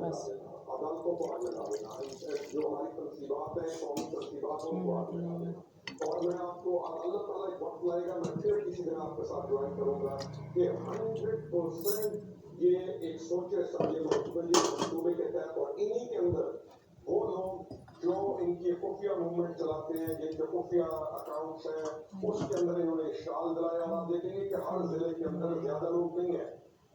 बस अदालतों को आगे ला देना, जो हमारी तनसीबात हैं कौमी तनसीबातों को आगे ला देना। और मैं आपको अल्लाह ताला एक वक्त लाएगा, मैं फिर किसी दिन आपके साथ ज्वाइन करूंगा कि 100% ये एक सोचे समझे मंसूबे के तहत, और इन्हीं के अंदर वो लोग जो इनकी खुफिया मूवमेंट चलाते हैं, जिनके खुफिया अकाउंट्स हैं, उसके अंदर इन्होंने शाल दिलाया। आप देखेंगे कि हर जिले के अंदर ज्यादा लोग नहीं है,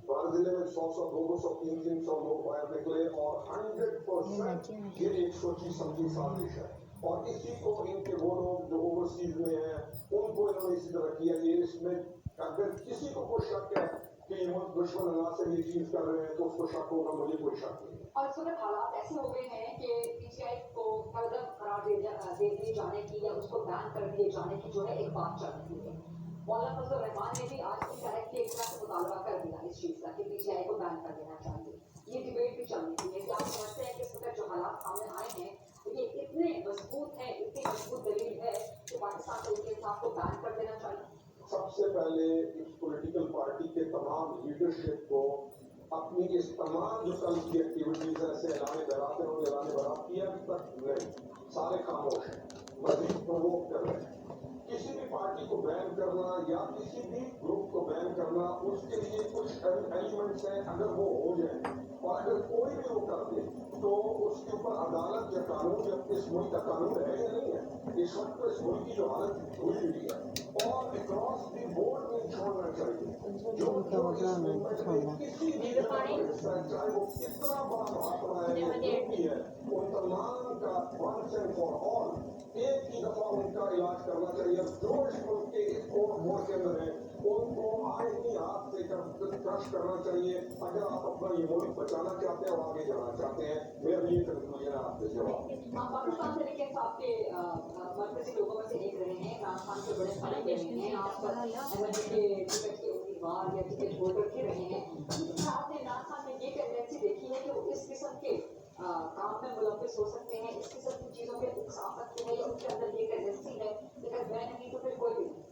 हर जिले में 100 200 300 लोग बाहर निकले, और 100% ये एक सोची समझी साजिश है। और इसी को इनके वो लोग जो ओवरसीज में हैं उनको इन्होंने इसी तरह किया। ये इसमें अगर किसी को कोई शक है कि वो दुश्मन अल्लाह से ये चीज कर रहे हैं तो उसको शक होगा, मुझे कोई शक नहीं। और इस वक्त हालात ऐसे हो गए हैं कि पीटीआई को हरदम करार दे दिए जाने की या उसको बैन कर दिए जाने की जो है एक बात चल रही है। मौलाना फजल रहमान ने भी आज की डायरेक्टली एक तरह से मुतालबा कर दिया इस चीज का कि पीटीआई को बैन कर देना चाहिए। ये डिबेट भी चल रही है कि आप समझते हैं कि इस वक्त जो हालात सामने आए हैं ये इतने मजबूत है, इतनी मजबूत दलील है कि पाकिस्तान को इनके साथ को बैन कर देना चाहिए। सबसे पहले इस पॉलिटिकल पार्टी के तमाम लीडरशिप को अपनी इस तमाम जो कल की एक्टिविटीज है, ऐसे ऐलान बरात उन्होंने ऐलान बरात किया, अभी तक नहीं, सारे खामोश हैं, मजीद प्रवोक कर रहे हैं। किसी भी पार्टी को बैन करना या किसी भी ग्रुप को बैन करना, उसके लिए कुछ एलिमेंट्स हैं, अगर वो हो जाए और अगर कोई भी वो कर दे तो उसके ऊपर अदालत या कानून या इस मुल्क का कानून है या नहीं है। इस वक्त तो इस मुल्क की जो हालत हुई हुई है और अक्रॉस दी बोर्ड में छोड़ना चाहिए। जो किसी भी चाहे वो कितना बड़ा महात्मा है जो भी है, उन तमाम का वंस एंड फॉर ऑल एक ही दफा उनका इलाज करना चाहिए। जो इस मुल्क के इस कोर्ट के अंदर है उनको आईनी हाथ से क्रश करना चाहिए। अगर आप अपना ये मुल्क बचाना चाहते हैं और आगे जाना चाहते हैं, मेरा ये कंक्लूजन है आपसे जवाब। पाकिस्तान तरीके से आपके मरकजी लोगों में से एक रहे हैं, इमरान खान के बड़े फायदे रहे हैं, आप एमएलए के टिकट के उम्मीदवार या टिकट होल्डर के रहे हैं। आपने इमरान खान में ये टेंडेंसी देखी है कि वो इस किस्म के काम में मुलविस हो सकते हैं, इस किस्म की चीजों में उकसा सकते हैं, या उनके अंदर ये टेंडेंसी है कि अगर मैं नहीं तो फिर कोई भी नहीं।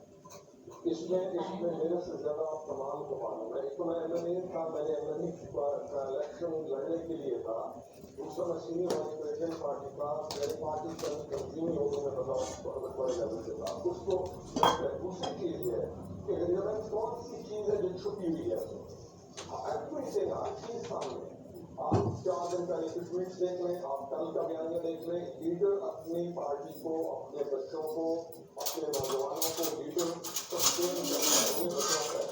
इसमें मेरे से ज्यादा तमाम को मालूम है। इसको मैं एमएनए था, मैंने एमएनए का इलेक्शन लड़ने के लिए था। दूसरा मैं सीनियर वाइस प्रेसिडेंट पार्टी का, मेरे पार्टी तंजीमी लोगों में बहुत बड़े लेवल से था। उसको दूसरी चीज है कि रिलेवेंस कौन सी चीज है जो छुपी हुई है, एवरीथिंग हर चीज सामने। आप 4 दिन पहले कुछ ट्वीट्स देख लें, आप कल का बयानिया देख लें। लीडर अपनी पार्टी को, अपने बच्चों को, अपने नौजवानों को लीडर सस्टेन करता है।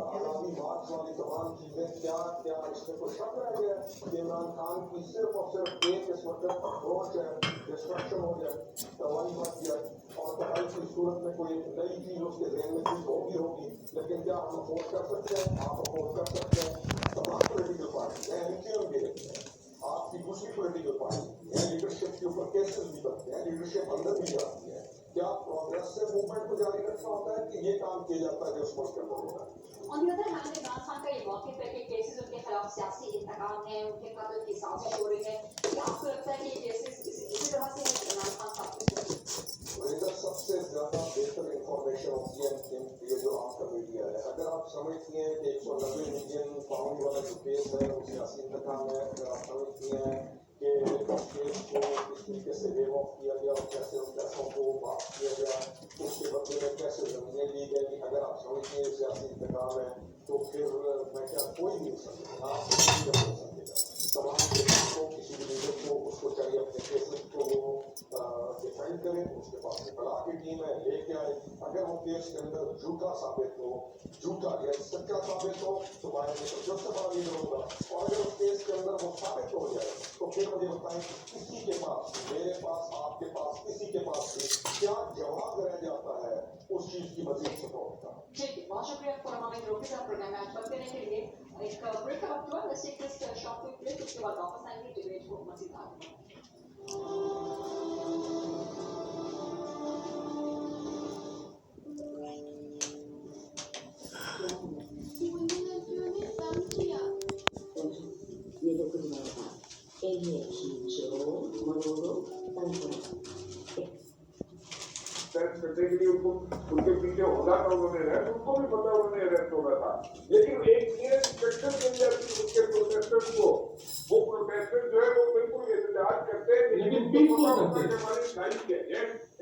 आजादी मार्च वाली तमाम चीजें क्या क्या इसमें कोई शक रह गया कि इमरान खान की सिर्फ और सिर्फ एक इस वक्त अप्रोच है डिस्ट्रक्शन हो जाए, दवाई मत जाए, और दवाई की सूरत में कोई नई चीज उसके जहन में चीज होगी। लेकिन क्या हम अफोर्ड कर सकते हैं? आप अफोर्ड कर सकते हैं? तमाम पोलिटिकल पार्टी हैं, आपकी दूसरी पोलिटिकल पार्टी है, लीडरशिप के ऊपर केसेस भी बनते हैं, लीडरशिप अंदर भी जाती है। क्या प्रोग्रेसिव मूवमेंट को जारी रखना होता है कि ये काम किया जाता है जो उस मुल्क के अंदर होता है? On the other hand, Imran Khan का ये मौके पे कि केसेस उनके खिलाफ सियासी इंतकाम है, उनके कत्ल की साजिश हो रही है, क्या आपको लगता है कि ये केसेस इसी तरह से इमरान खान साहब इधर सबसे ज्यादा बेहतर इंफॉर्मेशन होती है ये जो आपका मीडिया है। अगर आप समझती हैं कि 190 मिलियन पाउंड वाला जो केस है वो सियासी इंतकाम है, अगर आप समझती हैं कि उस केस को किस तरीके से वेव ऑफ किया गया और कैसे उन पैसों को वापस किया गया, उसके बदले में कैसे जमीनें ली गई, अगर आप समझती हैं सियासी इंतकाम है तो फिर मैं क्या कोई नहीं समझेगा, आप नहीं कर सकेगा। तमाम केसेस को किसी भी लीडर को उसको चाहिए अपने केसेस को वो डिफेंड करें, उसके पास निकला की टीम है लेके आए। अगर वो केस के अंदर झूठा साबित हो, झूठा या सच्चा साबित हो तो बाहर निकल सबसे बड़ा लीडर होगा। और अगर उस केस के अंदर वो साबित हो जाए तो फिर मुझे बताएं किसी के पास, मेरे पास, आपके पास, किसी के पास भी क्या जवाब रह जाता है उस चीज की मजीद सपोर्ट का। ठीक है, बहुत शुक्रिया आपको हमारे ग्रुप का प्रोग्राम में आज बात करने के लिए। एक ब्रेक का वक्त हुआ, let's take this short quick break, उसके बाद वापस आएंगे डिबेट को मजीद आगे। करने के लिए उनके पीछे होगा था, उन्होंने उनको भी पता उन्होंने अरेस्ट होना था, लेकिन एक इंस्ट्रक्शन लेकिन पीसफुल Put करते up हैं। like a